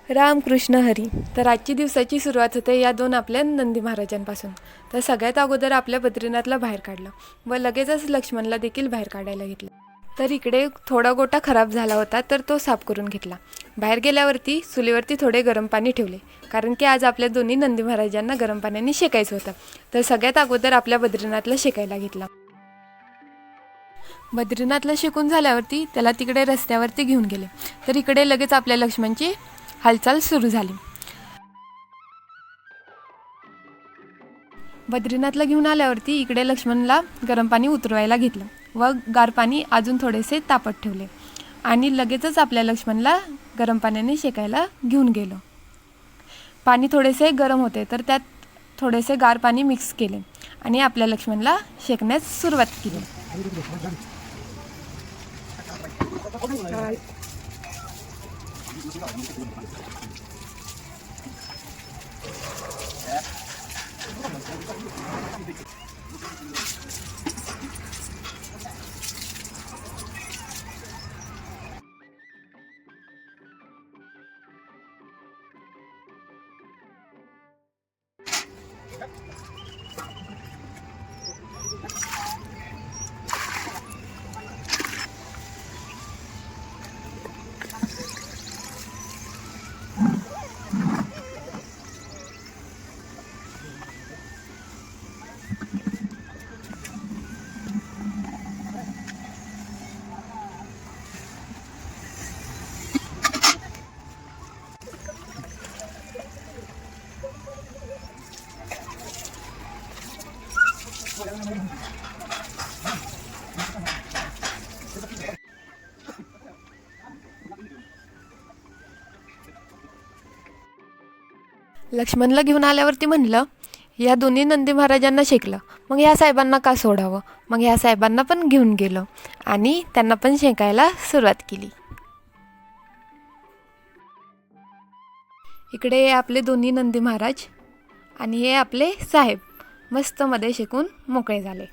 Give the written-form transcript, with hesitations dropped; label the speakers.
Speaker 1: रामकृष्ण हरी. तर आजची दिवसाची सुरुवात होते या दोन आपल्या नंदी महाराजांपासून. तर सगळ्यात अगोदर आपल्या बद्रीनाथला बाहेर काढलं व लगेचच लक्ष्मणला देखील बाहेर काढायला घेतलं. तर इकडे थोडा गोटा खराब झाला होता तर तो साफ करून घेतला. बाहेर गेल्यावरती चुलीवरती थोडे गरम पाणी ठेवले, कारण की आज आपल्या दोन्ही नंदी महाराजांना गरम पाण्याने शेकायचं होतं. तर सगळ्यात अगोदर आपल्या बद्रीनाथला शेकायला घेतला. बद्रीनाथला शेकून झाल्यावरती त्याला तिकडे रस्त्यावरती घेऊन गेले. तर इकडे लगेच आपल्या लक्ष्मणची हालचाल सुरू झाली. बद्रीनाथला घेऊन आल्यावरती इकडे लक्ष्मणला गरम पाणी उतरवायला घेतलं व गार पाणी अजून थोडेसे तापत ठेवले आणि लगेचच आपल्या लक्ष्मणला गरम पाण्याने शेकायला घेऊन गेलो. पाणी थोडेसे गरम होते तर त्यात थोडेसे गार पाणी मिक्स केले आणि आपल्या लक्ष्मणला शेकण्यास सुरुवात केली. लक्ष्मणला घेऊन आल्यावरती म्हणलं, या दोन्ही नंदी महाराजांना शेकलं, मग ह्या साहेबांना का सोडावं. मग ह्या साहेबांना पण घेऊन गेलो आणि त्यांना पण शेकायला सुरुवात केली. इकडे आपले दोन्ही नंदी महाराज आणि हे आपले साहेब मस्त मध्ये शेकून मोकळे झाले.